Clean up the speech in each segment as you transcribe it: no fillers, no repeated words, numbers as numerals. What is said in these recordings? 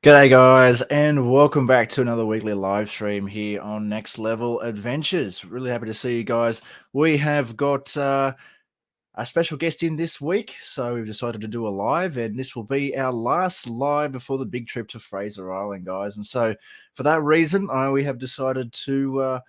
G'day guys, and welcome back to another weekly live stream here on Next Level Adventures. Really happy to see you guys. We have got a special guest in this week, so we've decided to do a live, and this will be our last live before the big trip to Fraser Island, guys. And so for that reason, we have decided to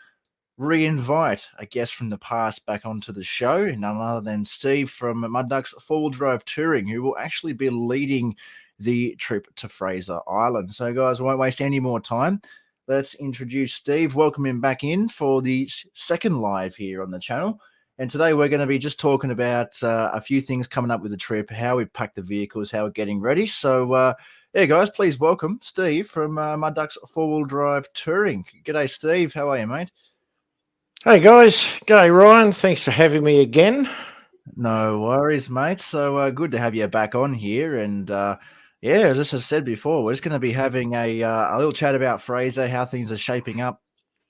re-invite a guest from the past back onto the show, none other than Steve from Mudducks Four-Wheel Drive Touring, who will actually be leading the trip to Fraser Island. So, guys, I won't waste any more time. Let's introduce Steve, welcome him back in for the second live here on the channel. And today we're going to be just talking about a few things coming up with the trip, how we pack the vehicles, how we're getting ready. So, yeah, guys, please welcome Steve from Mudducks Four-Wheel Drive Touring. G'day, Steve. How are you, mate? Hey, guys. G'day, Ryan. Thanks for having me again. No worries, mate. So good to have you back on here. And yeah, as I said before, we're just going to be having a little chat about Fraser, how things are shaping up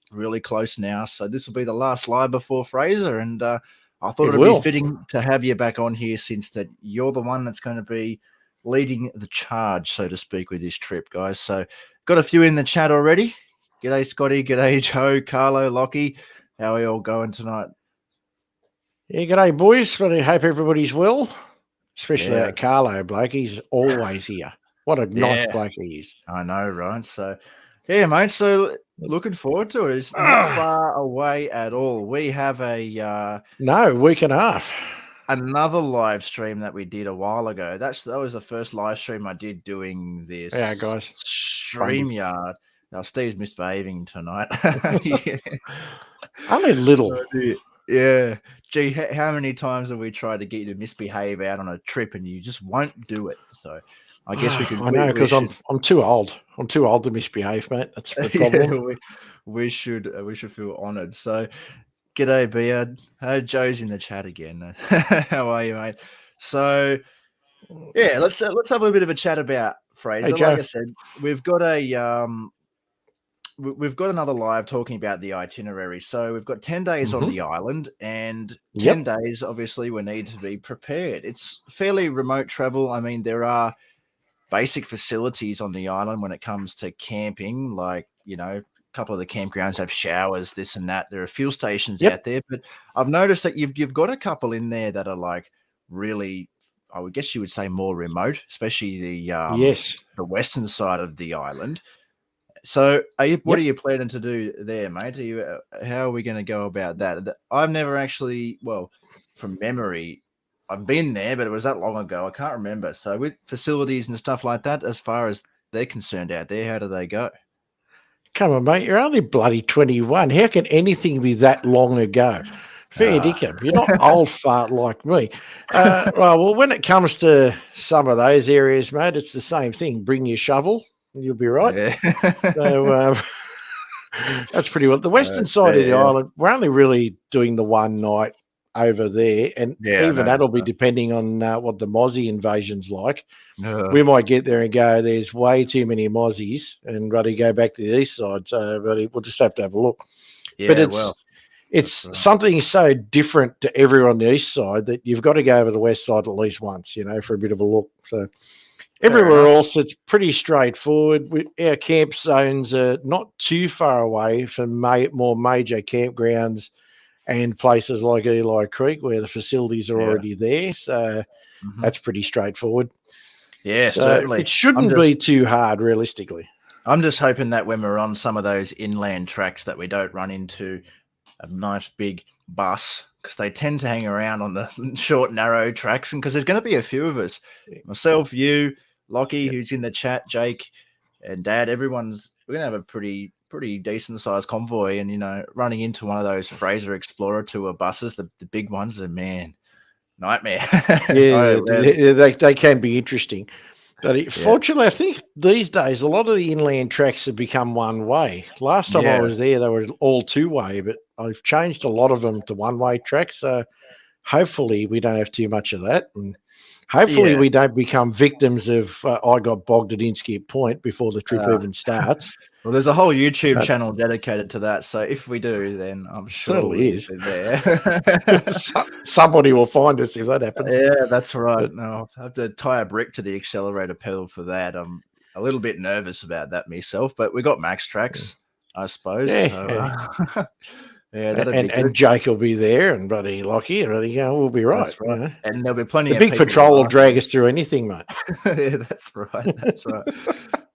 really close now. So this will be the last live before Fraser. And I thought it'd be fitting to have you back on here since that you're the one that's going to be leading the charge, so to speak, with this trip, guys. So got a few in the chat already. G'day, Scotty. G'day, Joe, Carlo, Lockie. How are you all going tonight? Yeah, g'day, boys. But I hope everybody's well, especially that Carlo bloke. He's always here. What a nice bloke he is. I know, right? So, yeah, mate. So looking forward to it. It's not far away at all. We have a week and a half. Another live stream that we did a while ago. That was the first live stream I did doing this. Yeah, guys. StreamYard. Now, Steve's misbehaving tonight. Only little. Yeah. Gee, how many times have we tried to get you to misbehave out on a trip and you just won't do it? So I guess we could. I know, because I'm too old. I'm too old to misbehave, mate. That's the problem. Yeah, we should feel honoured. So, g'day, Beard. Joe's in the chat again. How are you, mate? So, yeah, let's have a little bit of a chat about Fraser. Hey, like I said, we've got another live talking about the itinerary. So we've got 10 days on the island, and 10 days, obviously, we need to be prepared. It's fairly remote travel. I mean, there are basic facilities on the island when it comes to camping, like, a couple of the campgrounds have showers, this and that. There are fuel stations out there, but I've noticed that you've got a couple in there that are like really, I would guess you would say, more remote, especially the western side of the island. So what are you planning to do there, mate? How are we going to go about that? I've never actually, from memory, I've been there, but it was that long ago. I can't remember. So with facilities and stuff like that, as far as they're concerned out there, how do they go? Come on, mate. You're only bloody 21. How can anything be that long ago? Fair dinkum. You're not old fart like me. Well, when it comes to some of those areas, mate, it's the same thing. Bring your shovel. You'll be right. Yeah. So that's pretty well. The western side of the island, we're only really doing the one night over there, and even that'll be depending on what the Mozzie invasion's like. We might get there and go, there's way too many Mozzies, and really go back to the east side. So, we'll just have to have a look. Yeah, but it's something so different to everyone on the east side that you've got to go over the west side at least once, for a bit of a look. So. Everywhere else, it's pretty straightforward. Our camp zones are not too far away from more major campgrounds and places like Eli Creek where the facilities are already there. So that's pretty straightforward. Yeah, so certainly. It shouldn't be too hard, realistically. I'm just hoping that when we're on some of those inland tracks that we don't run into a nice big bus, because they tend to hang around on the short, narrow tracks. And because there's going to be a few of us, myself, you, Lockie, who's in the chat, Jake and Dad, we're going to have a pretty decent sized convoy, and, running into one of those Fraser Explorer Tour buses, the big ones, are, man, nightmare. They can be interesting. But fortunately, I think these days, a lot of the inland tracks have become one way. Last time I was there, they were all two way, but I've changed a lot of them to one way tracks. So hopefully we don't have too much of that. And hopefully we don't become victims of I got bogged at Inskip Point before the trip even starts. Well, there's a whole YouTube channel dedicated to that. So if we do, then I'm sure certainly is there. Somebody will find us if that happens. Yeah, that's right. No, I have to tie a brick to the accelerator pedal for that. a little bit nervous about that myself, but we got Max Tracks, I suppose. Yeah, So, yeah, that'd be good. and Jake will be there, and bloody Lockie, and we'll be right. That's right. And there'll be plenty The of big people patrol will around. drag us through anything, mate. Yeah, that's right. That's right.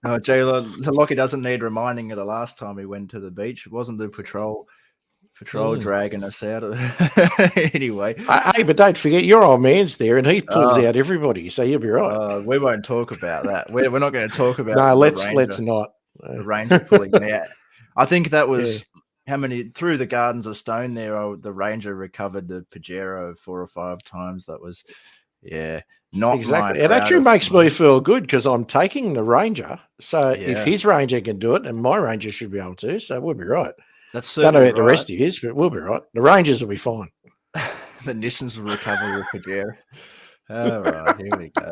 No, Jay, Lockie doesn't need reminding of the last time we went to the beach. It wasn't the patrol dragging us out. Anyway. Hey, but don't forget, your old man's there, and he pulls out everybody, so you'll be right. We won't talk about that. We're not going to talk about. No, let's not. The Ranger pulling me out. I think that was how many through the Gardens of Stone there. The Ranger recovered the Pajero 4 or 5 times. That was not exactly. It actually makes me feel good because I'm taking the Ranger. So if his Ranger can do it, then my Ranger should be able to. So we'll be right. That's certainly don't know about the rest of his, but we'll be right. The Rangers will be fine. The Nissans will recover with Pajero. All right, here we go.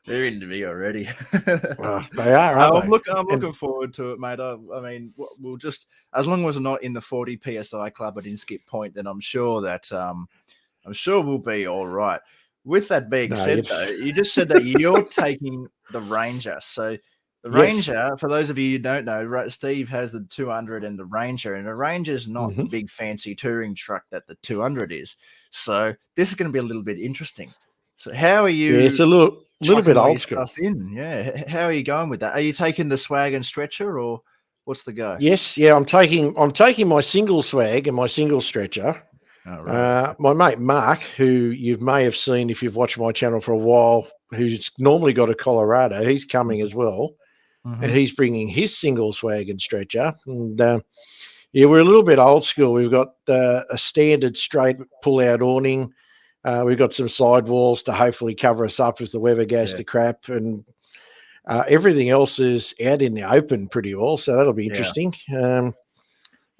They're into me already. They are. I'm looking forward to it, mate. I mean, we'll just as long as we're not in the 40 psi club at Inskip Point, then I'm sure we'll be all right. With that being said, though, you just said that you're taking the Ranger. So the Ranger, for those of you who don't know, Steve has the 200 and the Ranger, and the Ranger is not the big fancy touring truck that the 200 is. So this is going to be a little bit interesting. So how are you? Yeah, it's a little bit old school. Yeah, how are you going with that? Are you taking the swag and stretcher, or what's the go? Yes, yeah, I'm taking my single swag and my single stretcher. Oh, right. My mate Mark, who you may have seen if you've watched my channel for a while, who's normally got a Colorado, he's coming as well, and he's bringing his single swag and stretcher. And we're a little bit old school. We've got a standard straight pull-out awning. We've got some sidewalls to hopefully cover us up if the weather goes to crap, and everything else is out in the open pretty well, so that'll be interesting.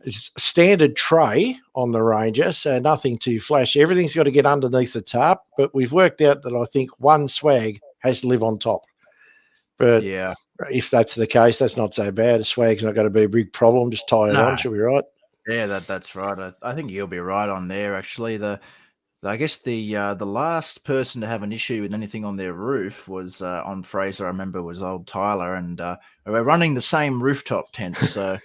It's standard tray on the Ranger, so nothing too flashy. Everything's got to get underneath the tarp, but we've worked out that I think one swag has to live on top. But if that's the case, that's not so bad. A swag's not going to be a big problem. Just tie it on, should be right. Yeah, that's right. I think you'll be right on there. Actually, I guess the last person to have an issue with anything on their roof was on Fraser. I remember was old Tyler, and we're running the same rooftop tent. So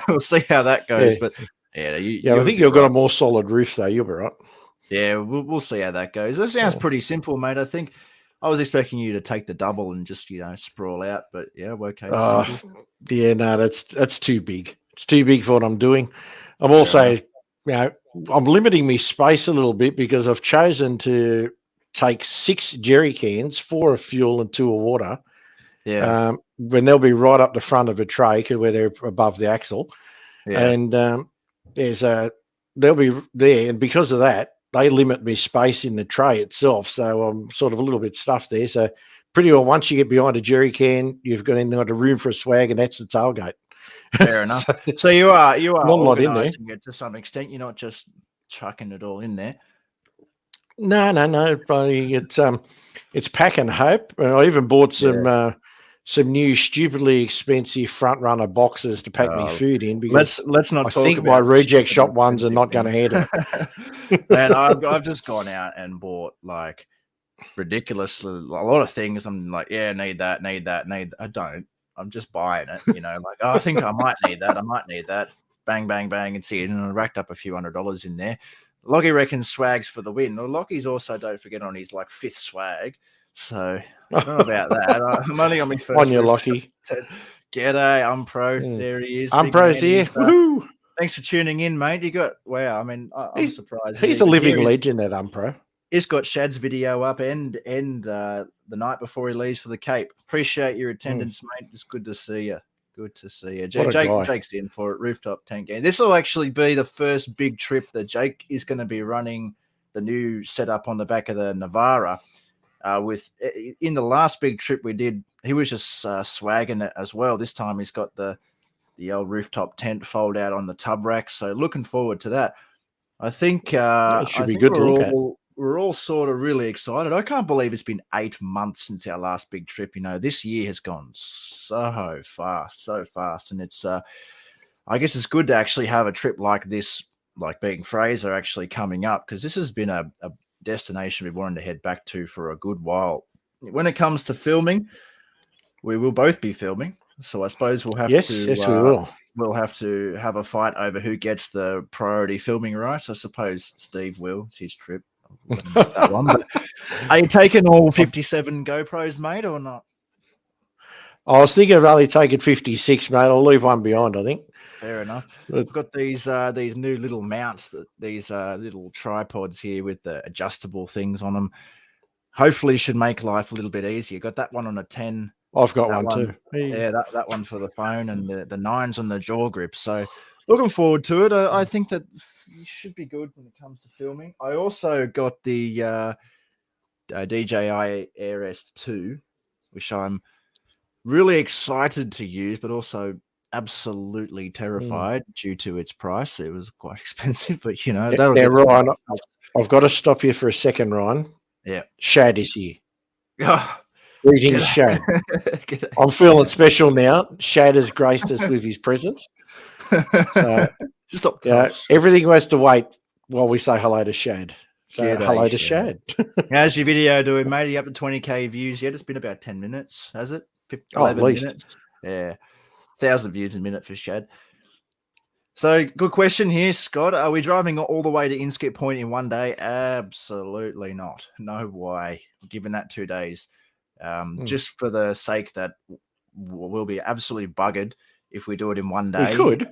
we'll see how that goes. But I think you've got a more solid roof, though. You'll be right. Yeah, we'll see how that goes. It sounds pretty simple, mate. I think I was expecting you to take the double and just sprawl out, but okay. No, that's too big. It's too big for what I'm doing. I'm also, I'm limiting my space a little bit because I've chosen to take 6 jerry cans, 4 of fuel and 2 of water. Yeah. When they'll be right up the front of a tray where they're above the axle. Yeah. And they'll be there. And because of that, they limit me space in the tray itself. So I'm sort of a little bit stuffed there. So pretty well, once you get behind a jerry can, you've got a room for a swag, and that's the tailgate. Fair enough. So you are organising it to some extent. You're not just chucking it all in there. No. It's pack and hope. I even bought some new stupidly expensive front runner boxes to pack me food in because let's not. I think my reject shop ones are not going to handle it. Man, I've just gone out and bought like ridiculously a lot of things. I'm like, need that. I don't. I'm just buying it, I think I might need that. Bang, bang, bang, and see it. And I racked up a few $100s in there. Lockie reckons swag's for the win. Well, Lockie's also, don't forget, on his 5th swag. So I don't know about that. I'm only on my first. On your Lockie. G'day, I'm pro. There he is. I'm pro's here. Woohoo! Thanks for tuning in, mate. I'm surprised. He's a living legend, that Umpro. He's got Shad's video up and the night before he leaves for the Cape. Appreciate your attendance, mate. It's good to see you. Good to see you. Jake's in for it. Rooftop tent game. This will actually be the first big trip that Jake is going to be running the new setup on the back of the Navara. In the last big trip we did, he was just swagging it as well. This time he's got the old rooftop tent fold out on the tub rack. So looking forward to that. I think it should be good to look at. We're all sort of really excited. I can't believe it's been 8 months since our last big trip. This year has gone so fast. And it's, I guess it's good to actually have a trip like this, like being Fraser, actually coming up, because this has been a destination we've wanted to head back to for a good while. when it comes to filming, we will both be filming. So I suppose we'll have to. Yes, we will. We'll have to have a fight over who gets the priority filming right. I suppose Steve will. It's his trip. That one. But are you taking all 57 GoPros, mate, or not? I was thinking of only taking 56, mate. I'll leave one behind, I think. Fair enough. I've got these new little mounts, these little tripods here with the adjustable things on them. Hopefully should make life a little bit easier. Got that one on a 10. I've got one too. Yeah, that one for the phone, and the 9's on the jaw grip. So looking forward to it. I think that you should be good when it comes to filming. I also got the DJI Air S2, which I'm really excited to use, but also absolutely terrified due to its price. It was quite expensive, but you know, that'll now, Ryan, I've got to stop you for a second, Ryan. Yeah. Shad is here. Oh, Greetings, Shad. I'm feeling special now. Shad has graced us with his presence. So, stop. Everything has to wait while we say hello to Shad. So hello to Shad. How's your video doing, mate? Are you up to 20k views yet? It's been about 10 minutes, has it? 11 at least. minutes. Yeah. 1,000 views a minute for Shad. So, good question here, Scott. Are we driving all the way to Inskip Point in one day? Absolutely not. No way. Given that 2 days. Just for the sake that we'll be absolutely buggered if we do it in one day. We could.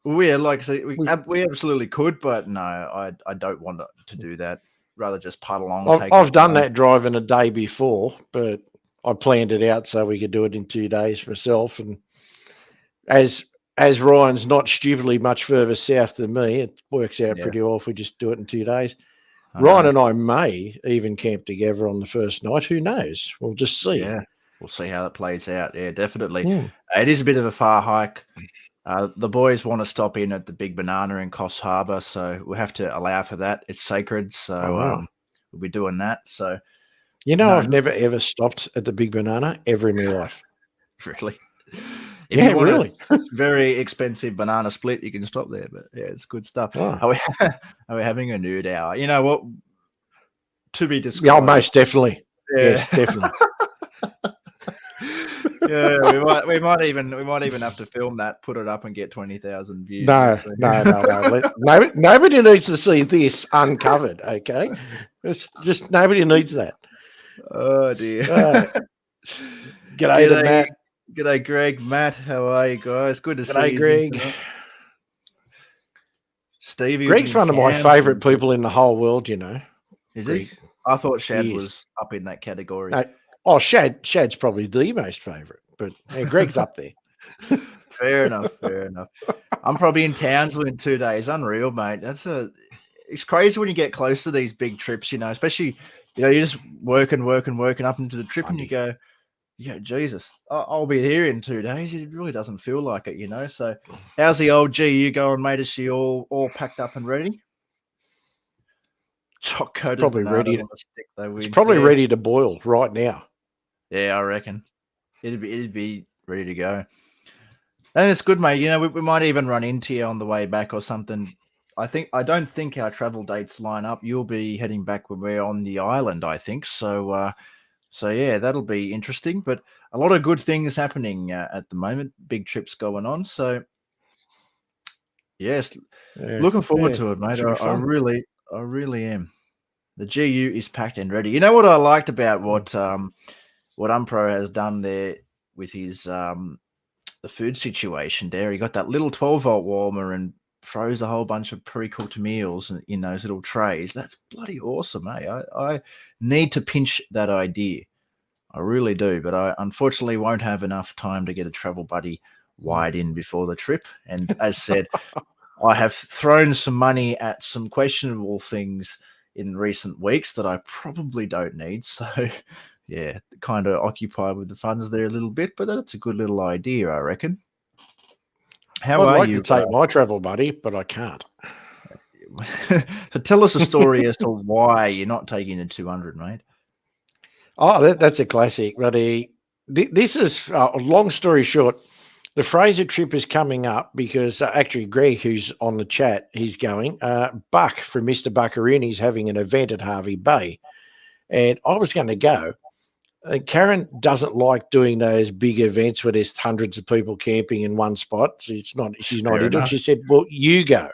Well, yeah, like I said, we absolutely could, but no, I don't want to do that. Rather just putt along. I've done that drive in a day before, but I planned it out so we could do it in 2 days myself. And as Ryan's not stupidly much further south than me, it works out pretty well if we just do it in 2 days. Ryan and I may even camp together on the first night. Who knows? We'll just see. Yeah, we'll see how it plays out. Yeah, definitely. It is a bit of a far hike. The boys want to stop in at the Big Banana in Coffs Harbour, so we'll have to allow for that. It's sacred, so we'll be doing that. So, I've never ever stopped at the Big Banana ever in my life. Really? Yeah, really. Very expensive banana split. You can stop there, but yeah, it's good stuff. Oh. Are we having a nude hour? You know what? To be discussed. Yeah, most definitely. Yeah. Yes, definitely. Yeah, we might even have to film that, put it up, and get 20,000 views. No. Nobody needs to see this uncovered. Okay, it's just nobody needs that. Oh dear. G'day to Matt. G'day, Greg. Matt, how are you guys? Good to see you. Greg. Stevie. Greg's one of my favourite people in the whole world, you know. Is he? I thought Shad was up in that category. No, Shad's probably the most favourite, but Greg's up there. Fair enough. I'm probably in Townsville in 2 days. Unreal, mate. It's crazy when you get close to these big trips, you know, especially, you know, you're just working up into the trip and you go, yeah, Jesus, I'll be here in 2 days. It really doesn't feel like it, you know. So how's the old GU going, mate? Is she all packed up and ready? Choc coated. Probably ready. It's probably ready to boil right now. Yeah, I reckon. It'd be ready to go. And it's good, mate. You know, we might even run into you on the way back or something. I don't think our travel dates line up. You'll be heading back when we're on the island, I think. So yeah, that'll be interesting. But a lot of good things happening at the moment. Big trips going on. So yes, looking forward to it, mate. I really am. The GU is packed and ready. You know what I liked about what Umpro has done there with his the food situation there. He got that little 12-volt warmer and froze a whole bunch of pre-cooked meals in those little trays. That's bloody awesome, eh? I need to pinch that idea. I really do, but I unfortunately won't have enough time to get a travel buddy wired in before the trip. And as said, I have thrown some money at some questionable things in recent weeks that I probably don't need. So yeah, kind of occupied with the funds there a little bit, but that's a good little idea, I reckon. How I'd are like you? to take my travel buddy, but I can't. So tell us a story as to why you're not taking the 200, mate. Oh, that's a classic. But this is long story short. The FRASER trip is coming up because actually Greg, who's on the chat, he's going. Buck from Mr. Buckaroo, he's having an event at Harvey Bay, and I was going to go. Karen doesn't like doing those big events where there's hundreds of people camping in one spot. So she's not Fair into it. enough. She said, well, you go.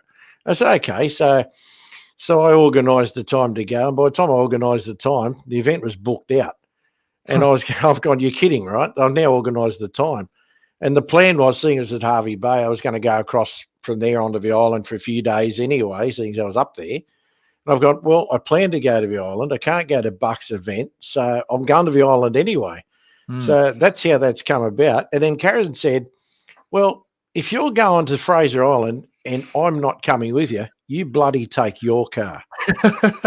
I said, okay. So I organised the time to go. And by the time I organised the time, the event was booked out. And I've gone, you're kidding, right? I've now organised the time. And the plan was, seeing as at Harvey Bay, I was going to go across from there onto the island for a few days anyway, seeing as I was up there. And I've gone, well, I plan to go to the island. I can't go to Buck's event, so I'm going to the island anyway. So that's how that's come about. And then Karen said, well, if you're going to Fraser Island and I'm not coming with you, you bloody take your car.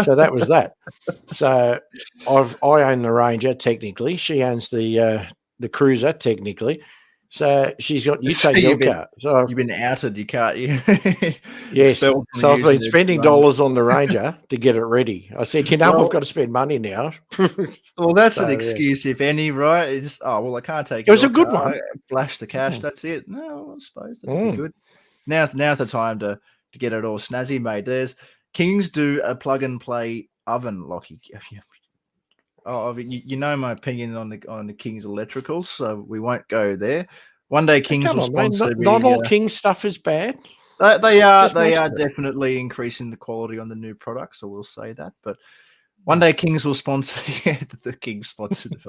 So that was that. So I own the Ranger technically. She owns the Cruiser technically. So she's got, you take your car. So you've been outed. You can't. yes. So I've been spending dollars on the Ranger to get it ready. I said, we've got to spend money now. Well, that's an excuse, if any, right? It's just, I can't take it. It was a good one. Flash the cash. That's it. No, I suppose that'd be good. Now's the time to get it all snazzy, mate. There's Kings do a plug and play oven, Lockie. Oh, you know my opinion on the Kings electricals, so we won't go there. One day Kings will sponsor me. Not all Kings stuff is bad. They are definitely increasing the quality on the new products, so we'll say that. But one day Kings will sponsor the Kings sponsored.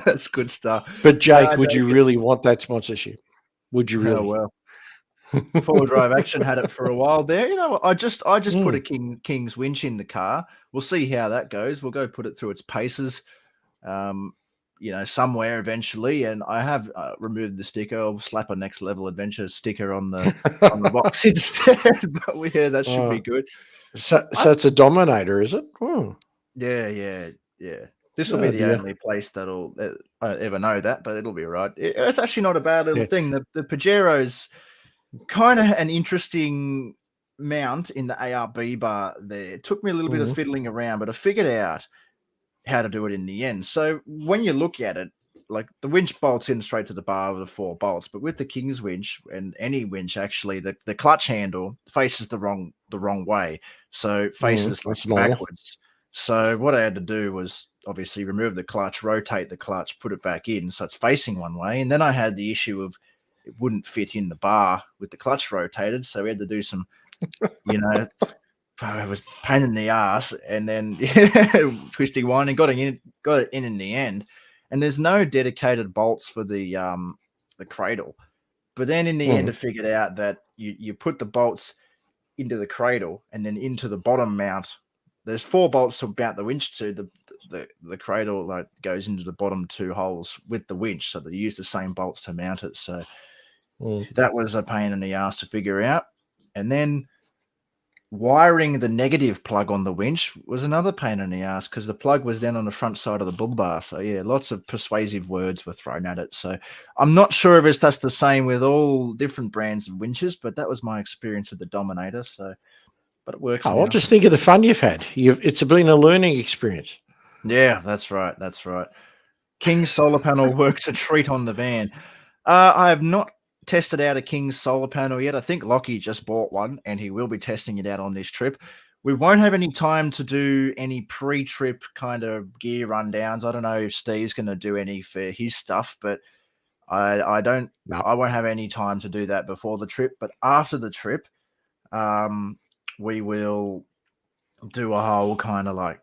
That's good stuff. But Jake, would you really want that sponsorship? Would you really? Oh, well. Four-wheel drive action had it for a while there. You know, I just put a King's winch in the car. We'll see how that goes. We'll go put it through its paces, somewhere eventually. And I have removed the sticker. I'll slap a Next Level Adventure sticker on the box instead. But that should be good. So it's a Dominator, is it? Yeah. This will be the only place that'll ever know that, but it'll be right. It's actually not a bad little thing. The Pajero's kind of an interesting mount in the ARB bar there. It took me a little bit of fiddling around, but I figured out how to do it in the end. So when you look at it, like the winch bolts in straight to the bar with the 4 bolts, but with the King's winch and any winch, actually, the clutch handle faces the wrong way. So it faces backwards. So what I had to do was obviously remove the clutch, rotate the clutch, put it back in so it's facing one way. And then I had the issue of it wouldn't fit in the bar with the clutch rotated. So we had to do some, it was a pain in the ass, and then twisting winding, got it in the end. And there's no dedicated bolts for the cradle. But then in the end, I figured out that you put the bolts into the cradle and then into the bottom mount. There's 4 bolts to mount the winch to. The cradle goes into the bottom 2 holes with the winch, so they use the same bolts to mount it. So that was a pain in the ass to figure out. And then wiring the negative plug on the winch was another pain in the ass because the plug was then on the front side of the bull bar. So lots of persuasive words were thrown at it. So I'm not sure if that's the same with all different brands of winches, but that was my experience with the Dominator. So, but it works. I'll just think of the fun you've had. It's been a learning experience. Yeah, that's right. King's solar panel works a treat on the van. I have not tested out a King's solar panel yet. I think Lockie just bought one and he will be testing it out on this trip. We won't have any time to do any pre-trip kind of gear rundowns. I don't know if Steve's going to do any for his stuff, but I won't have any time to do that before the trip. But after the trip, we will do a whole kind of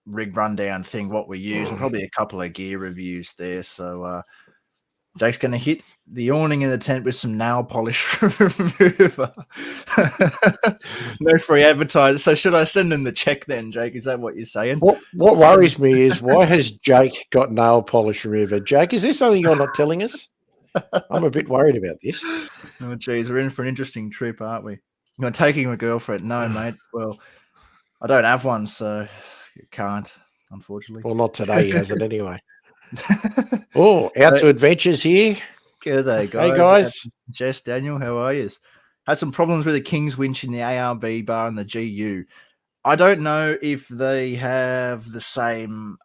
rig rundown thing, what we use, and probably a couple of gear reviews there. So Jake's going to hit the awning in the tent with some nail polish remover. No free advertising. So should I send him the check then, Jake? Is that what you're saying? What worries me is, why has Jake got nail polish remover? Jake, is there something you're not telling us? I'm a bit worried about this. Oh, geez, we're in for an interesting trip, aren't we? You're taking a girlfriend. No, mate. Well, I don't have one, so you can't, unfortunately. Well, not today, he has it anyway. Out to adventures here. G'day, guys. Hey, guys. Jess, Daniel, how are you? Had some problems with the King's winch in the ARB bar and the GU. I don't know if they have the same,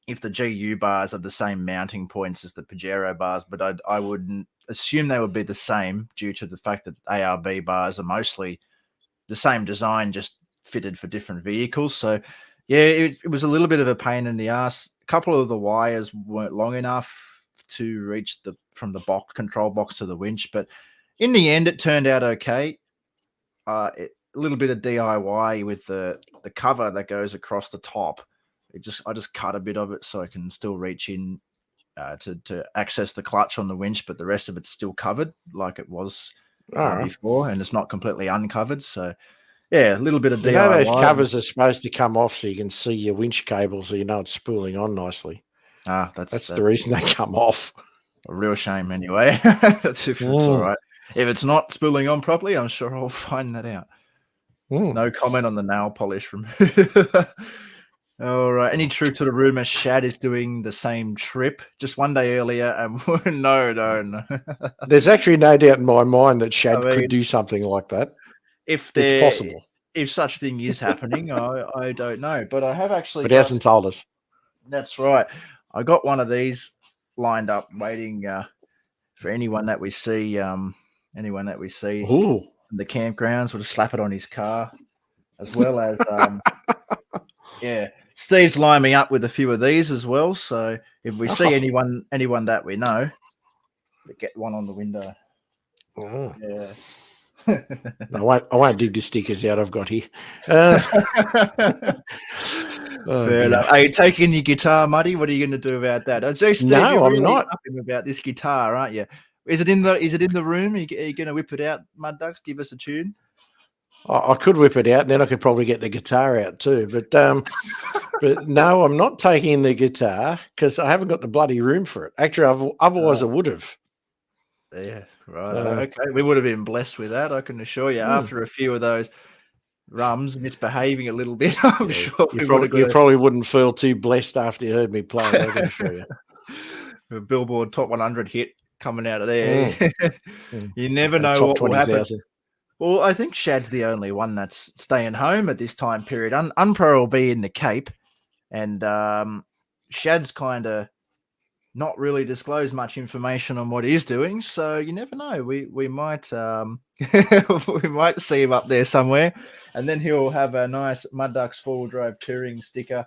if the GU bars are the same mounting points as the Pajero bars, but I wouldn't assume they would be the same due to the fact that ARB bars are mostly the same design, just fitted for different vehicles. So Yeah, it was a little bit of a pain in the ass. A couple of the wires weren't long enough to reach from the control box to the winch, but in the end, it turned out okay. A little bit of DIY with the cover that goes across the top. I just cut a bit of it so I can still reach in to access the clutch on the winch, but the rest of it's still covered like it was before, and it's not completely uncovered. So yeah, a little bit of DIY. You know, those covers are supposed to come off so you can see your winch cable, so you know it's spooling on nicely. That's the reason they come off. A real shame, anyway. It's all right. If it's not spooling on properly, I'm sure I'll find that out. No comment on the nail polish removal. All right. Any truth to the rumor Shad is doing the same trip just one day earlier? And no. There's actually no doubt in my mind that Shad could do something like that. It's possible. If such thing is happening, I don't know. But I have actually. But he hasn't told us. That's right. I got one of these lined up, waiting for anyone that we see. Anyone that we see in the campgrounds, we'll just slap it on his car, as well as yeah. Steve's lined me up with a few of these as well. So if we see anyone that we know, we get one on the window. Yeah. I won't dig the stickers out I've got here. Fair enough. Are you taking your guitar, Muddy? What are you going to do about that? Steve, no, I'm not. About this guitar, aren't you? Is it in the room? Are you going to whip it out, Mudducks? Give us a tune. I could whip it out, and then I could probably get the guitar out too. But but no, I'm not taking the guitar because I haven't got the bloody room for it. Actually, otherwise I would have. Yeah, right. Okay, we would have been blessed with that. I can assure you. After a few of those rums misbehaving a little bit, I'm sure you probably wouldn't feel too blessed after you heard me play. I can assure you. A Billboard Top 100 hit coming out of there. You never know what will happen. Well, I think Shad's the only one that's staying home at this time period. Unpro will be in the Cape, and Shad's kind of not really disclosed much information on what he's doing. So you never know. We might we might see him up there somewhere, and then he'll have a nice Mudducks 4-wheel drive touring sticker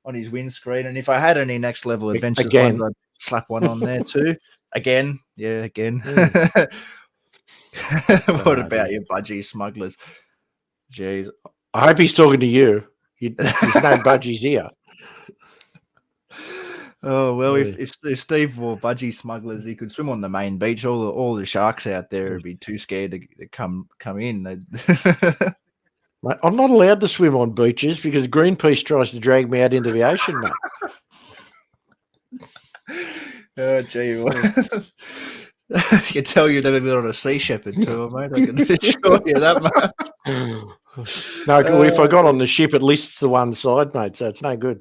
on his windscreen. And if I had any next level adventures, I'd slap one on there too. Again. What about your budgie smugglers? Jeez. I hope he's talking to you. There's no budgies here. Oh, well, if Steve wore budgie smugglers, he could swim on the main beach. All the sharks out there would be too scared to come in. Mate, I'm not allowed to swim on beaches because Greenpeace tries to drag me out into the ocean, mate. Oh, gee. I can tell you've never been on a sea shepherd tour, mate. I can assure you that much. No, if I got on the ship, at least it's the one side, mate, so it's no good.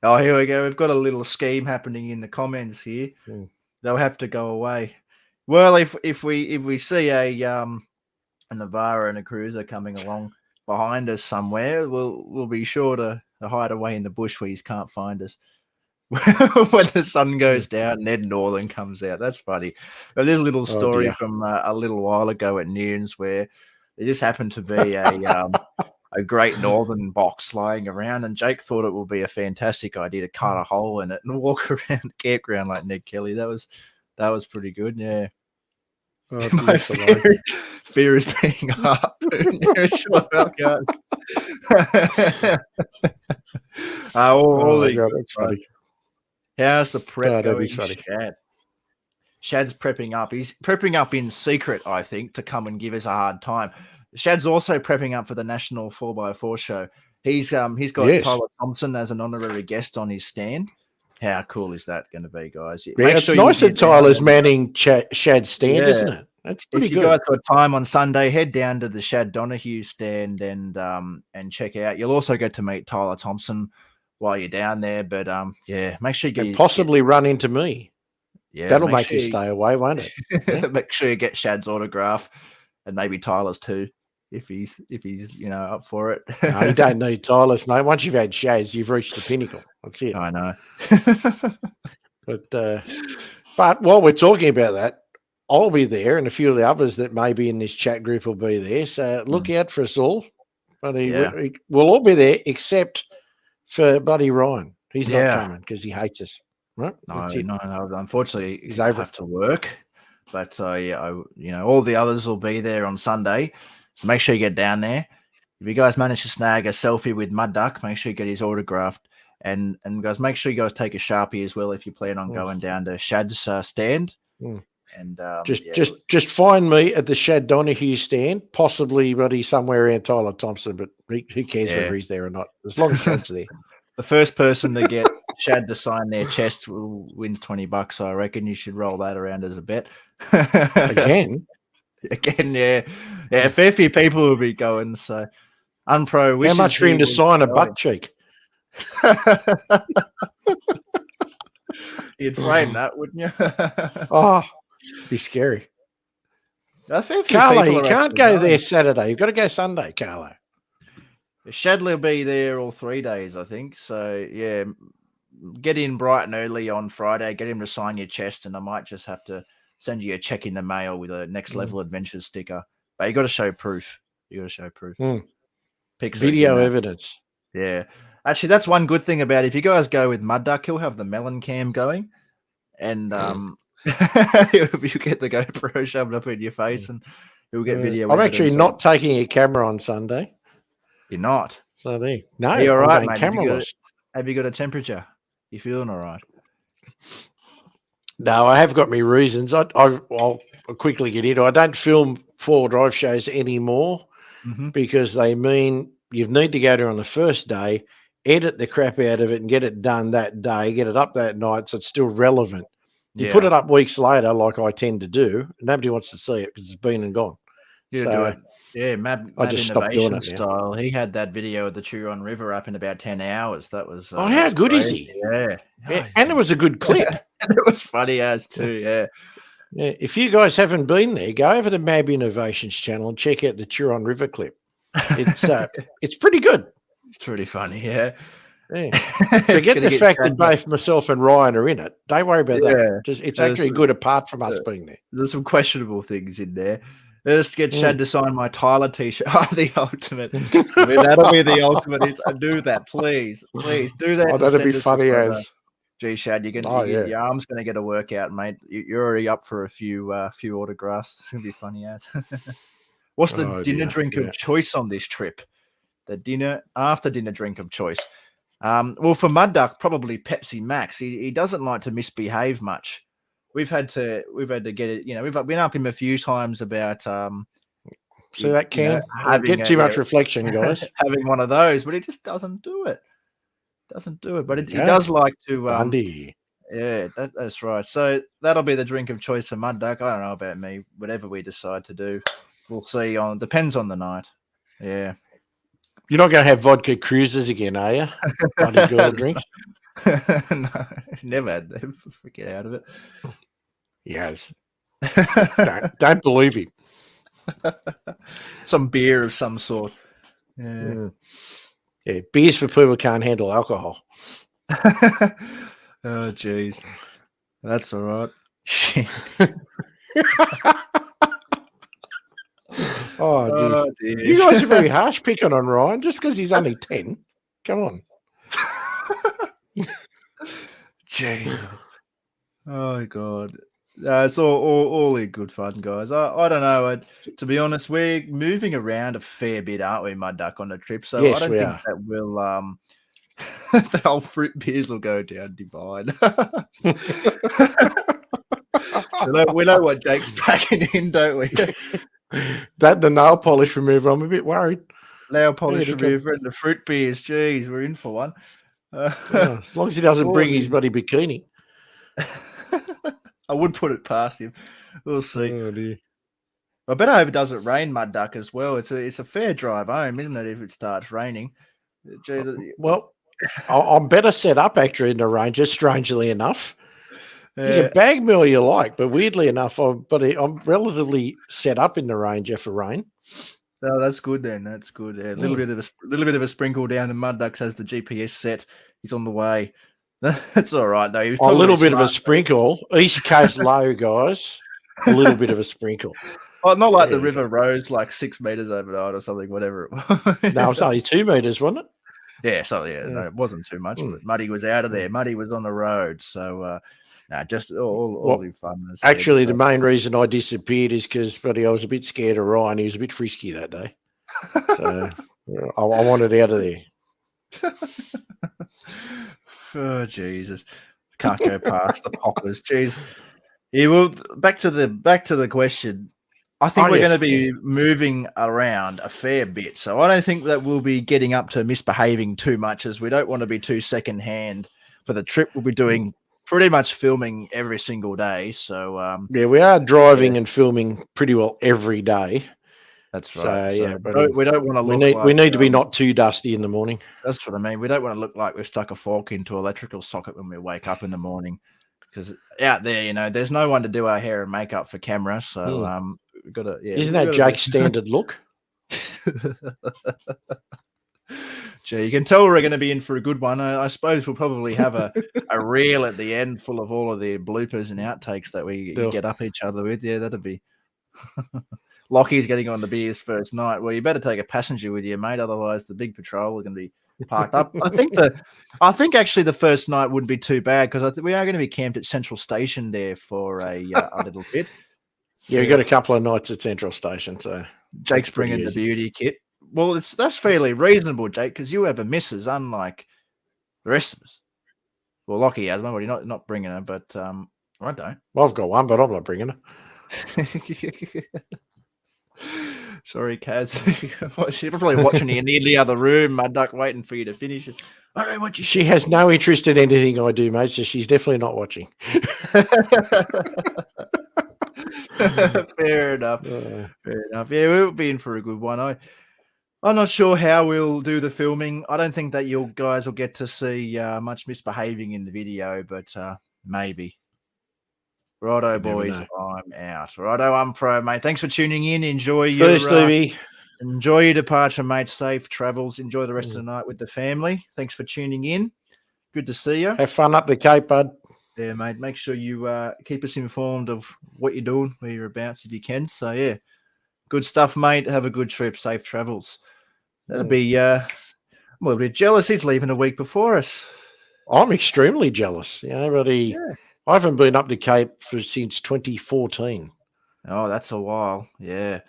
Oh, here we go. We've got a little scheme happening in the comments here. They'll have to go away. Well, if we see a Navara and a cruiser coming along behind us somewhere, we'll be sure to hide away in the bush where you can't find us. When the sun goes down, Ned Northern comes out. That's funny. But there's a little story from a little while ago at Noons where there just happened to be a Great Northern box lying around, and Jake thought it would be a fantastic idea to cut a hole in it and walk around the campground like Ned Kelly. That was pretty good. Yeah. My fear is being up. That's funny. How's the prep going, Shad? Shad's prepping up. He's prepping up in secret, I think, to come and give us a hard time. Shad's also prepping up for the National 4x4 show. He's got Tyler Thompson as an honorary guest on his stand. How cool is that going to be, guys? Yeah, it's nice that Tyler's manning Shad's stand, isn't it? That's pretty good. If you guys got time on Sunday, head down to the Shad Donahue stand and check out. You'll also get to meet Tyler Thompson while you're down there. But make sure you possibly run into me. Yeah, that'll make you stay away, won't it? Yeah. Make sure you get Shad's autograph and maybe Tyler's too, if he's up for it. No, you don't need Tyler's, mate. Once you've had Shad's, you've reached the pinnacle. That's it. I know. But while we're talking about that, I'll be there, and a few of the others that may be in this chat group will be there. So look out for us all. We'll all be there, except for Buddy Ryan. He's not Yeah. coming because he hates us. Right? No, That's it. no. Unfortunately, He's he'll over have to work. But all the others will be there on Sunday. So make sure you get down there. If you guys manage to snag a selfie with Mudduck, make sure you get his autographed. And guys, make sure you guys take a Sharpie as well if you plan on going down to Shad's stand. And just find me at the Shad Donahue stand, possibly buddy somewhere around Tyler Thompson, but who cares whether he's there or not, as long as Shad's there. The first person to get Shad to sign their chest wins $20. So I reckon you should roll that around as a bet. Again, yeah. A fair few people will be going. So Unpro wishes. How much for him to sign a butt cheek? You'd frame that, wouldn't you? Oh, be scary. Carlo, you can't go there Saturday. You've got to go Sunday, Carlo. Shadley will be there all 3 days, I think. So, yeah, get in bright and early on Friday. Get him to sign your chest, and I might just have to send you a check in the mail with a Next Level Adventures sticker. But you got to show proof. Video evidence. Yeah. Actually, that's one good thing about it. If you guys go with Mudduck, he'll have the melon cam going. And you get the GoPro shoved up in your face and you'll get video. I'm actually not taking a camera on Sunday. You're not? So there. No, you're all right, mate. Cameraless. Have you got a temperature? You feeling all right? No, I have got me reasons. I'll quickly get into it. I don't film four-wheel drive shows anymore because they mean you need to go there on the first day, edit the crap out of it and get it done that day, get it up that night so it's still relevant. You put it up weeks later like I tend to do, and nobody wants to see it because it's been and gone. Mab I just stopped doing it style. He had that video of the Turon River up in about 10 hours. That was how good is he? Yeah. And it was a good clip. And it was funny as too, yeah. If you guys haven't been there, go over to Mab Innovations channel and check out the Turon River clip. It's pretty good. It's pretty funny, yeah. Forget the fact that both myself and Ryan are in it. Don't worry about that. It's actually good apart from us being there. There's some questionable things in there. Let's get Shad to sign my Tyler t-shirt. Oh, the ultimate. That'll be the ultimate. Do that, please. Please do that. Oh, that'd be funny as. Gee, Shad, your arm's going to get a workout, mate. You're already up for a few autographs. It's going to be funny as. What's the dinner drink of choice on this trip? The after dinner drink of choice. Well, for Mudduck, probably Pepsi Max. He doesn't like to misbehave much. We've had to get it. We've been up him a few times about. See that can get too much reflection, guys. Having one of those, but he just doesn't do it. But he does like to. Yeah, that's right. So that'll be the drink of choice for Mudduck. I don't know about me. Whatever we decide to do, we'll see. Depends on the night. Yeah. You're not going to have vodka cruises again, are you? Bloody girl drinks. No, never had them. Get out of it. Yes. don't believe him. Some beer of some sort. Yeah. Yeah, beers for people who can't handle alcohol. Oh, jeez. That's all right. Oh, dear. You guys are very harsh picking on Ryan just because he's only 10. Come on. Jeez. Oh, God. It's all in good fun, guys. I don't know. To be honest, we're moving around a fair bit, aren't we, Mudduck, on the trip? So yes, I don't think that will the whole fruit beers will go down divine. We know what Jake's packing in, don't we? The nail polish remover, I'm a bit worried. Nail polish remover and the fruit beers. Geez, we're in for one. As long as he doesn't bring his bloody bikini. I would put it past him. We'll see. Oh, dear. I bet I hope it doesn't rain, Mudduck, as well. It's a fair drive home, isn't it, if it starts raining? Well, I'm better set up, actually, in the Ranger, strangely enough. You can bag me all you like, but weirdly enough, I'm relatively set up in the Ranger for rain. Oh, that's good then. That's good. Yeah, a little bit of a sprinkle down, and Mudducks has the GPS set. He's on the way. That's all right, though. A little bit of a sprinkle. East Coast low, guys. A little bit of a sprinkle. Oh, not like the river rose like 6 meters overnight or something, whatever it was. No, it's only 2 meters, wasn't it? Yeah, so no, it wasn't too much, but Muddy was out of there. Muddy was on the road, so just all the fun. Actually, the main reason I disappeared is because, buddy, I was a bit scared of Ryan. He was a bit frisky that day, so I wanted out of there. Oh Jesus, can't go past the poppers. Jeez. Yeah, well, back to the question. I think we're going to be moving around a fair bit, so I don't think that we'll be getting up to misbehaving too much, as we don't want to be too secondhand for the trip. We'll be doing pretty much filming every single day. So yeah, we are driving and filming pretty well every day. That's right. So, but we don't want to look we need to be not too dusty in the morning. That's what I mean. We don't want to look like we've stuck a fork into an electrical socket when we wake up in the morning, because out there, there's no one to do our hair and makeup for camera. So we've got to. Yeah, isn't that Jake's standard look? Gee, you can tell we're going to be in for a good one. I suppose we'll probably have a reel at the end full of all of the bloopers and outtakes that we get up each other with. Yeah, that'd be. Lockie's getting on the beers first night. Well, you better take a passenger with you, mate. Otherwise, the big patrol are going to be parked up. I think actually the first night wouldn't be too bad, because we are going to be camped at Central Station there for a little bit. So, yeah, we got a couple of nights at Central Station. So Jake's bringing the beauty kit. Well, that's fairly reasonable, Jake, because you have a missus, unlike the rest of us. Well, Lockie has one, but he's not bringing her. But I don't. Well, I've got one, but I'm not bringing her. Sorry, Kaz. She's probably watching you in the other room, Mudduck, waiting for you to finish it. All right, what you She has no interest in anything I do, mate, so she's definitely not watching. Fair enough. Fair enough. Yeah, we'll be in for a good one. I'm not sure how we'll do the filming. I don't think that you guys will get to see much misbehaving in the video, but maybe. Righto, boys. I'm out. Righto, I'm Pro, mate. Thanks for tuning in. Enjoy your departure, mate. Safe travels. Enjoy the rest of the night with the family. Thanks for tuning in. Good to see you. Have fun up the Cape, bud. Yeah, mate. Make sure you keep us informed of what you're doing, where you're about, if you can. So, yeah, good stuff, mate. Have a good trip. Safe travels. That'll be a bit jealous. He's leaving a week before us. I'm extremely jealous. I haven't been up the Cape since 2014. Oh, that's a while. Yeah.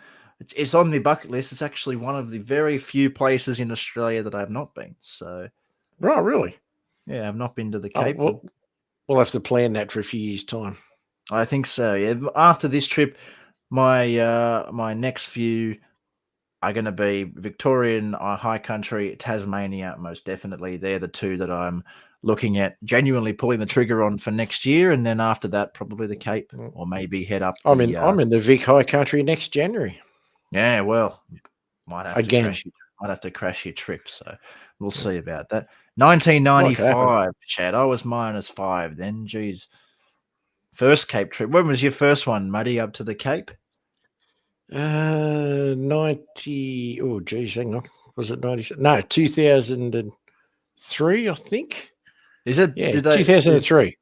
It's on my bucket list. It's actually one of the very few places in Australia that I have not been. So, right, really? Yeah, I've not been to the Cape. We'll have to plan that for a few years' time. I think so. Yeah. After this trip, my next few are going to be Victorian High Country, Tasmania, most definitely. They're the two that I'm looking at genuinely pulling the trigger on for next year, and then after that, probably the Cape, or maybe head up. I'm in the Vic High Country next January. Yeah, well, might have to crash your trip, so we'll see about that. 1995, Chad. I was -5 then. Geez, first Cape trip. When was your first one, Muddy? Up to the Cape? 90. Oh, geez, hang on. Was it 90? No, 2003, I think. Is it? Yeah, 2003.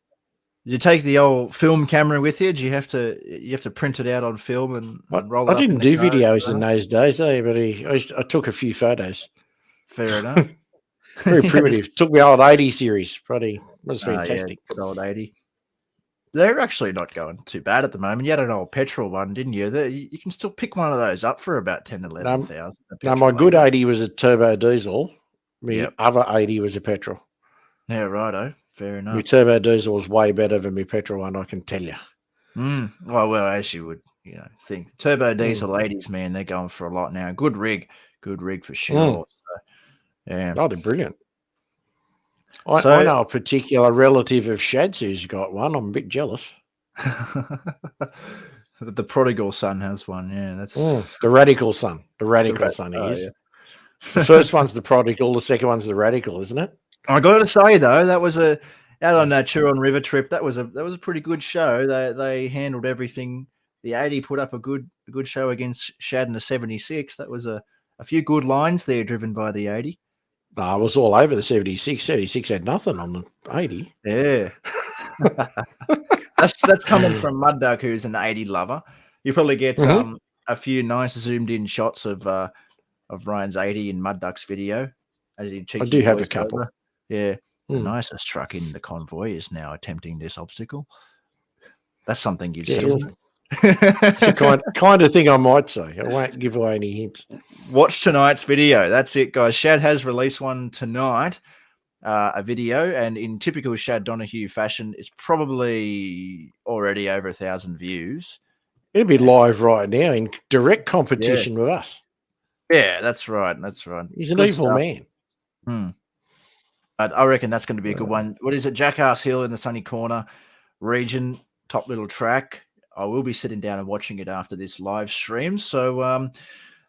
Did you take the old film camera with you? Do you have to print it out on film and roll it? I didn't do videos in those days, but I took a few photos. Fair enough. Very primitive. Took me old 80 series. Probably was fantastic. Yeah, good old 80. They're actually not going too bad at the moment. You had an old petrol one, didn't you? You can still pick one of those up for about 10,000 to 11,000. No, my good 80 was a turbo diesel. My other 80 was a petrol. Yeah, righto. Fair enough. My turbo diesel was way better than my petrol one, I can tell you. Well, as you would, think. Turbo diesel 80s, man, they're going for a lot now. Good rig for sure. So, yeah. Oh, they're brilliant. I know a particular relative of Shad's who's got one. I'm a bit jealous. The prodigal son has one. Yeah, that's the radical son. The radical son is. Yeah. The first one's the prodigal. The second one's the radical, isn't it? I got to say though, that was out on that Turon River trip. That was a pretty good show. They handled everything. The 80 put up a good show against Shad in the 76. That was a few good lines there driven by the 80. I was all over the 76. 76 had nothing on the 80. Yeah. that's coming from Mudduck, who's an 80 lover. You probably get a few nice zoomed in shots of Ryan's 80 in Mudduck's video. as you I cheeky do have a voice couple. over. Yeah. The Mm. nicest truck in the convoy is now attempting this obstacle. That's something you'd Yeah, say, well, isn't it? it's the kind of thing I might say. I won't give away any hints. Watch tonight's video. That's it, guys. Shad has released one tonight, a video, and in typical Shad Donahue fashion, it's probably already over 1,000 views. It'll be live right now in direct Yeah, competition with us. yeah, that's right. That's right. He's an Good evil stuff. man. But I reckon that's going to be a good one. What is it? Jackass Hill in the Sunny Corner region, top little track. I will be sitting down and watching it after this live stream. So,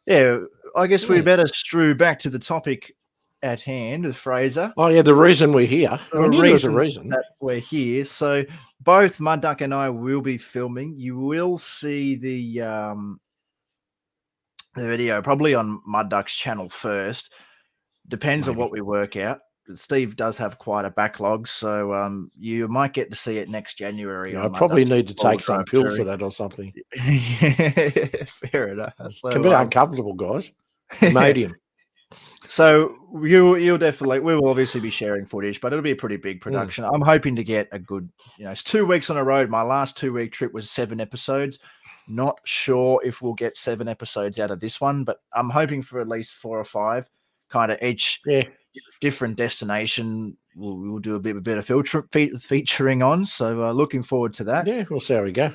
yeah, I guess we better strew back to the topic at hand with Fraser. Oh, yeah, the reason we're here. The I knew there was a reason reason. that we're here. So both Mudduck and I will be filming. You will see the video probably on Mudduck's channel first. Depends on what we work out. Steve does have quite a backlog, so you might get to see it next January. Yeah, On I probably Mudduck's need to All take some Drive pill Jury. for that or something. Yeah, fair enough. So, Can be uncomfortable, guys. Imodium. So you'll definitely, we will obviously be sharing footage, but it'll be a pretty big production. I'm hoping to get a good, it's 2 weeks on the road. My last 2-week trip was 7 episodes. Not sure if we'll get 7 episodes out of this one, but I'm hoping for at least 4 or 5, kind of each different destination. We'll do a bit of featuring on. So looking forward to that. Yeah, we'll see how we go.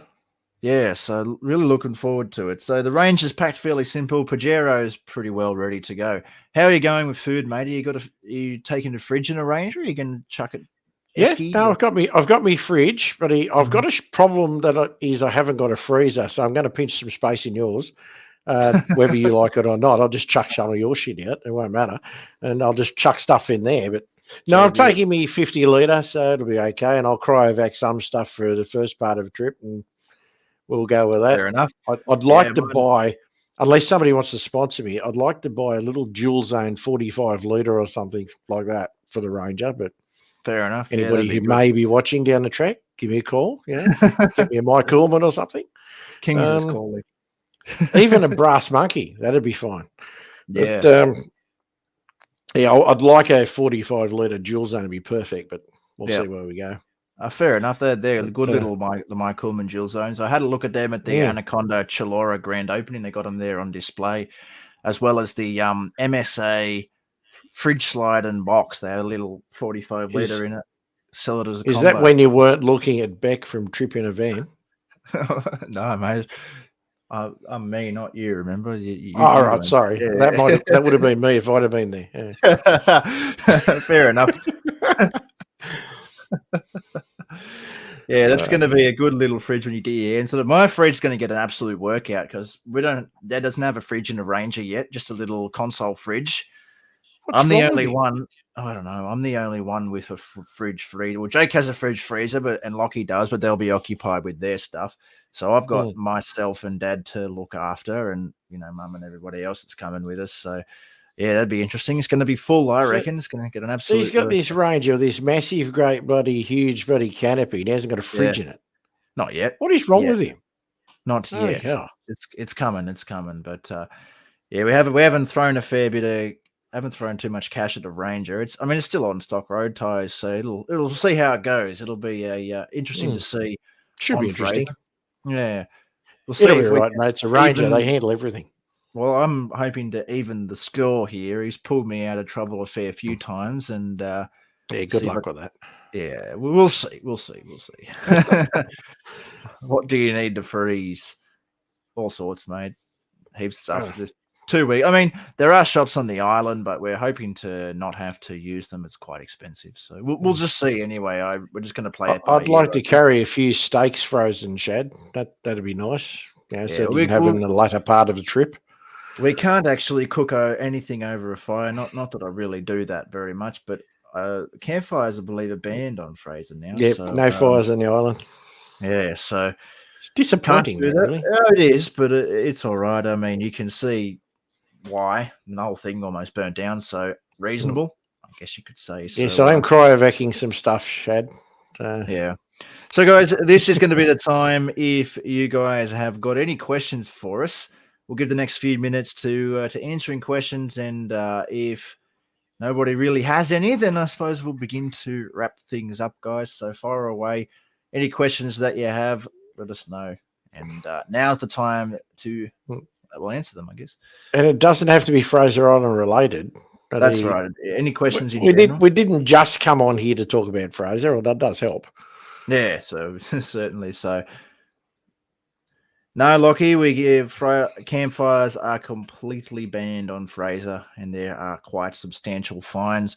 Yeah, so really looking forward to it. So the range is packed fairly simple. Pajero's pretty well ready to go. How are you going with food, mate? Are you taking the fridge in a range, or are you going to chuck it? Esky? Yeah, no, I've got me fridge, but I've got a problem that I haven't got a freezer, so I'm going to pinch some space in yours. Whether you like it or not, I'll just chuck some of your shit out. It won't matter, and I'll just chuck stuff in there. But no, I'm taking me 50 litre, so it'll be okay, and I'll cryovac some stuff for the first part of the trip, and we'll go with that. Fair enough. I'd like to buy, unless somebody wants to sponsor me, I'd like to buy a little dual zone 45 litre or something like that for the Ranger. But fair enough. Anybody who may be watching down the track, give me a call. Yeah, get me a Mike Coolman or something. Kings is calling. Even a brass monkey, that'd be fine. Yeah. But, yeah, I'd like a 45 litre dual zone to be perfect, but we'll see where we go. Fair enough. They're good little the Mike Coolman dual zones. I had a look at them at the Anaconda Chilora grand opening. They got them there on display, as well as the MSA fridge slide and box. They had a little 45 litre in it. Sell it as a combo. Is that when you weren't looking at Beck from Trip in a Van? No, mate. I'm me, not you. Remember? All right, sorry. Yeah. That would have been me if I'd have been there. Yeah. Fair enough. Yeah, that's going to be a good little fridge when you get your hands on it. My fridge is going to get an absolute workout because Dad doesn't have a fridge in a Ranger yet, just a little console fridge. I'm the only one. I don't know. I'm the only one with a fridge freezer. Well, Jake has a fridge freezer, and Lockie does, but they'll be occupied with their stuff. So I've got myself and Dad to look after, and Mum and everybody else that's coming with us. So yeah, that'd be interesting. It's going to be full, I reckon. It's going to get an absolute. So he's got this Ranger, this massive, great huge canopy. He hasn't got a fridge in it. Not yet. What is wrong with him? Not yet. Hell. It's coming. It's coming. But yeah, we haven't thrown a fair bit of. Haven't thrown too much cash at the Ranger. It's still on stock road tires, so it'll see how it goes. It'll be interesting to see. Should be interesting. Yeah, we'll see. It'll be right, mate. It's a Ranger. They handle everything. Well, I'm hoping to even the score here. He's pulled me out of trouble a fair few times, and yeah, good luck with that. Yeah, we'll see. We'll see. What do you need to freeze? All sorts, mate. Heaps of stuff. Just 2 weeks. There are shops on the island, but we're hoping to not have to use them. It's quite expensive, so we'll just see. Anyway, we're just going to play it. I'd like to carry a few steaks frozen, Shad. That'd be nice. So we can have in the latter part of the trip. We can't actually cook anything over a fire. Not that I really do that very much, but campfires, I believe, are banned on Fraser now. Yeah, so, no fires on the island. Yeah, so it's disappointing. Really. Oh, it is, but it's all right. You can see why the whole thing almost burnt down. So reasonable, I guess you could say. So, so I'm cryovacing some stuff, Shad. Yeah. So, guys, this is going to be the time. If you guys have got any questions for us, we'll give the next few minutes to answering questions, and if nobody really has any, then I suppose we'll begin to wrap things up, guys. So far away. Any questions that you have, let us know. And now's the time to we'll answer them, I guess. And it doesn't have to be Fraser Island related. That's right. Any questions in general? We didn't just come on here to talk about Fraser, or that does help. Yeah, so certainly so. No, Lockie, we give campfires are completely banned on Fraser, and there are quite substantial fines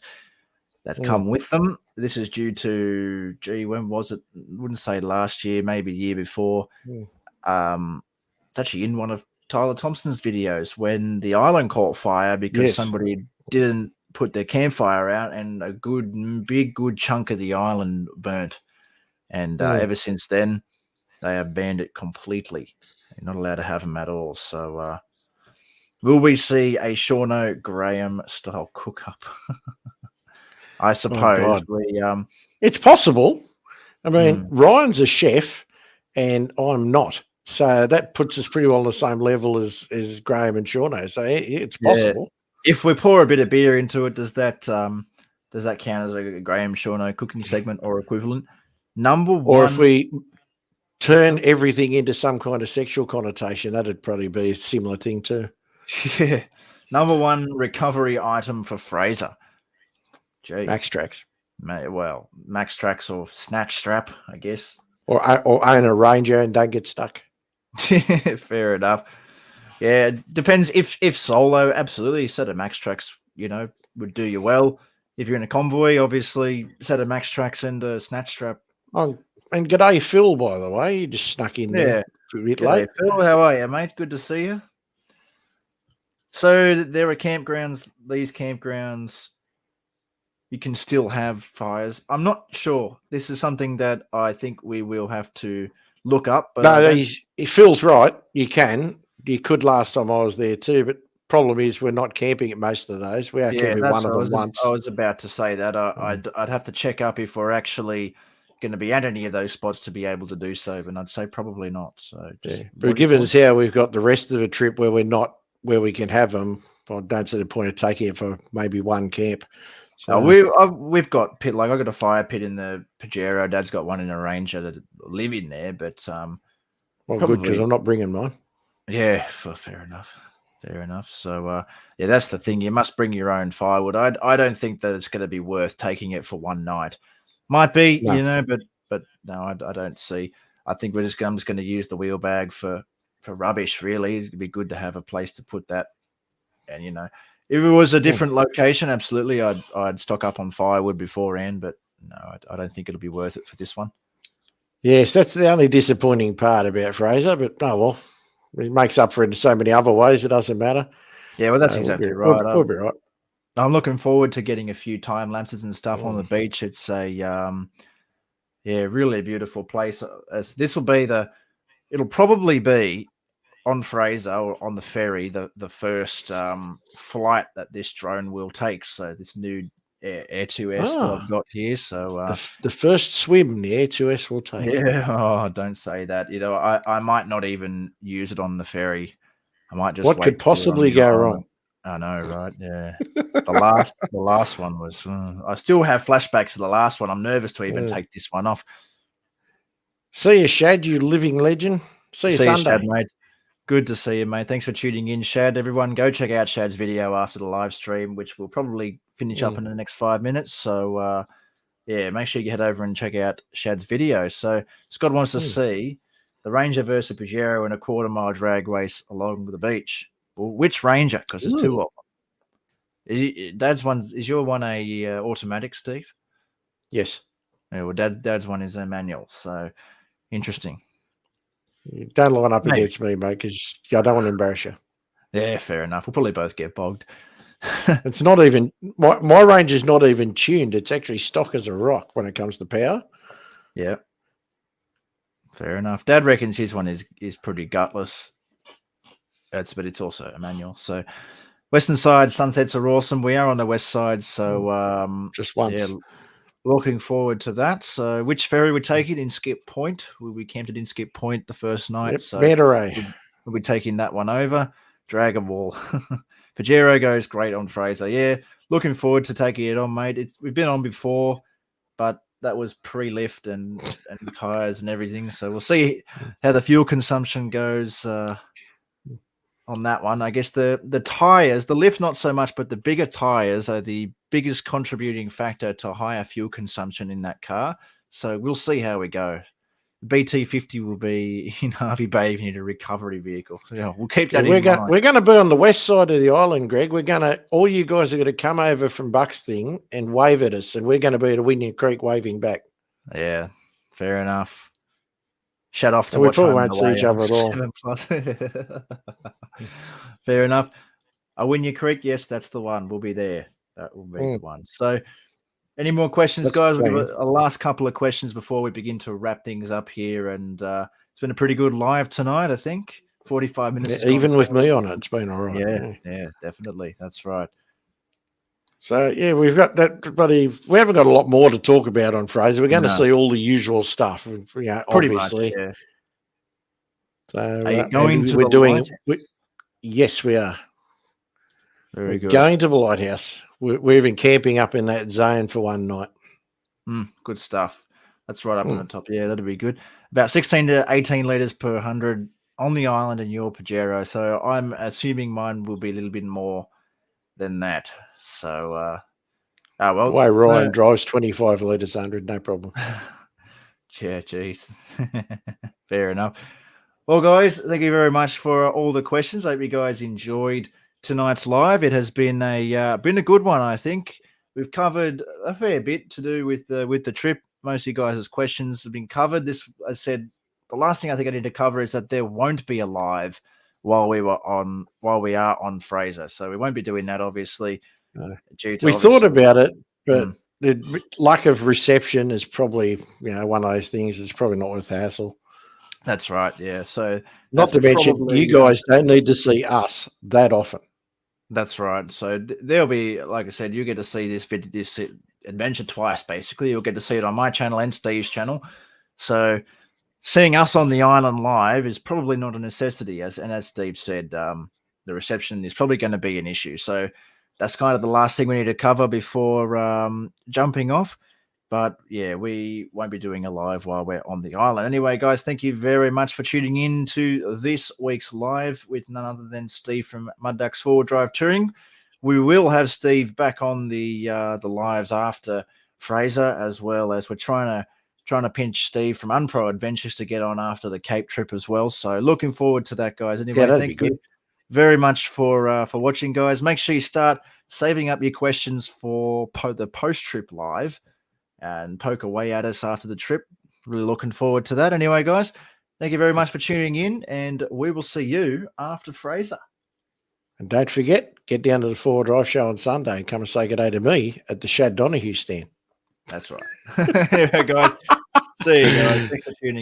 that come with them. This is due to, when was it? I wouldn't say last year, maybe the year before. It's actually in one of Tyler Thompson's videos when the island caught fire because somebody didn't put their campfire out, and a big chunk of the island burnt. And ever since then, they have banned it completely. You're not allowed to have them at all. So will we see a Shauno Graham style cook up? I suppose it's possible. I mean, Ryan's a chef and I'm not. So that puts us pretty well on the same level as Graham and Shauno. So it's possible. Yeah. If we pour a bit of beer into it, does that count as a Graham Shauno cooking segment or equivalent? Number one. Or if we turn everything into some kind of sexual connotation, that'd probably be a similar thing too. Yeah. Number one recovery item for Fraser. Gee. Max Trax. Well, Max Trax or Snatch Strap, I guess. Or own a Ranger and don't get stuck. Fair enough. Yeah, it depends. If solo, absolutely, set of Max Trax, would do you well. If you're in a convoy, obviously, set of Max Trax and a Snatch Strap. Oh, and g'day, Phil, by the way. You just snuck in there a bit late. Phil, how are you, mate? Good to see you. So there are campgrounds. These campgrounds, you can still have fires. I'm not sure. This is something that I think we will have to look up. But no, Phil's right. You can. You could last time I was there too, but problem is we're not camping at most of those. We are camping one of them once. I was about to say that. I'd have to check up if we're actually going to be at any of those spots to be able to do so, but I'd say probably not. So, but given as how we've got the rest of the trip where we're not where we can have them, I don't see the point of taking it for maybe one camp. So we've got pit. Like I got a fire pit in the Pajero. Dad's got one in a Ranger that live in there, but good because I'm not bringing mine. Yeah, fair enough. Fair enough. So that's the thing. You must bring your own firewood. I don't think that it's going to be worth taking it for one night. Might be, but no, I don't see. I think I'm just going to use the wheel bag for rubbish. Really, it'd be good to have a place to put that. And if it was a different location, absolutely, I'd stock up on firewood beforehand. But no, I don't think it'll be worth it for this one. Yes, that's the only disappointing part about Fraser. But well, it makes up for it in so many other ways. It doesn't matter. Yeah, well, that's exactly right. We'll be right. I'm looking forward to getting a few time lapses and stuff on the beach. It's a really beautiful place. This will be it'll probably be on Fraser or on the ferry the first flight that this drone will take. So this new Air 2S that I've got here. So the first swim the Air 2S will take. Yeah. Oh, don't say that. I might not even use it on the ferry. I might just. What could possibly go wrong? I know, right? Yeah. The last one was. I still have flashbacks of the last one. I'm nervous to even take this one off. See you, Shad, you living legend. See you Sunday, Shad, mate. Good to see you, mate. Thanks for tuning in, Shad. Everyone, go check out Shad's video after the live stream, which will probably finish up in the next 5 minutes. So, make sure you head over and check out Shad's video. So, Scott wants to see the Ranger versus Pajero in a quarter-mile drag race along the beach. Well, which Ranger? Because there's two of them. Dad's one is your one a automatic, Steve? Yes. Yeah, well, Dad's one is a manual. So interesting. You don't line up against me, mate, because I don't want to embarrass you. Yeah, fair enough. We'll probably both get bogged. It's not even my range is not even tuned. It's actually stock as a rock when it comes to power. Yeah. Fair enough. Dad reckons his one is pretty gutless. But it's also a manual. So western side sunsets are awesome. We are on the west side, so just once. Yeah, looking forward to that. So which ferry we're taking in Skip Point? We camped in Skip Point the first night. Yep, so Mandaray. we'll be taking that one over. Dragon Wall. Pajero goes great on Fraser. Yeah, looking forward to taking it on, mate. We've been on before, but that was pre-lift and tires and everything. So we'll see how the fuel consumption goes on that one. I guess the tires, the lift not so much, but the bigger tires are the biggest contributing factor to higher fuel consumption in that car. So we'll see how we go. The BT50 will be in Harvey Bay if you need a recovery vehicle. Yeah, we'll keep that in mind. We're going to be on the west side of the island, Greg. All you guys are going to come over from Bucks thing and wave at us, and we're going to be at Wynyard Creek waving back. Yeah, fair enough. Shut off to and watch we probably won't see each other at all. 7+. Fair enough. Wynyard Creek, yes, that's the one. We'll be there. That will be the one. So, any more questions, guys? We'll give a last couple of questions before we begin to wrap things up here. And it's been a pretty good live tonight, I think. 45 minutes. Yeah, even with me on it, it's been all right. Yeah, definitely. That's right. So, yeah, we've got that, buddy. We haven't got a lot more to talk about on Fraser. We're going to see all the usual stuff, pretty obviously. Much, yeah. So, are you going to the lighthouse? Yes, we are. Very good. Going to the lighthouse. We're even camping up in that zone for one night. Good stuff. That's right up on the top. Yeah, that'll be good. About 16 to 18 litres per 100 on the island in your Pajero. So I'm assuming mine will be a little bit more than that. So, well. The way Ryan drives 25 litres 100, no problem. Yeah, geez. Fair enough. Well, guys, thank you very much for all the questions. I hope you guys enjoyed tonight's live. It has been a good one, I think. We've covered a fair bit to do with the trip. Most of you guys' questions have been covered. This, I said, the last thing I think I need to cover is that there won't be a live while we are on Fraser. So we won't be doing that, obviously. We thought about it, but the lack of reception is probably, one of those things. It's probably not worth the hassle. That's right. Yeah. So not to mention, you guys don't need to see us that often. That's right. So there'll be, like I said, you get to see this adventure twice. Basically, you'll get to see it on my channel and Steve's channel. So seeing us on the island live is probably not a necessity, as Steve said, the reception is probably going to be an issue. So that's kind of the last thing we need to cover before jumping off. But yeah, we won't be doing a live while we're on the island. Anyway, guys, thank you very much for tuning in to this week's live with none other than Steve from Mudducks 4 Drive Touring. We will have Steve back on the lives after Fraser, as well as we're trying to pinch Steve from Unpro Adventures to get on after the Cape trip as well. So looking forward to that, guys. Anyway, thank you very much for watching, guys. Make sure you start saving up your questions for the post-trip live and poke away at us after the trip. Really looking forward to that. Anyway, guys, thank you very much for tuning in, and we will see you after Fraser. And don't forget, get down to the 4 Drive show on Sunday and come and say good day to me at the Shad Donahue stand. That's right. Anyway, guys, see you guys. Thanks for tuning in.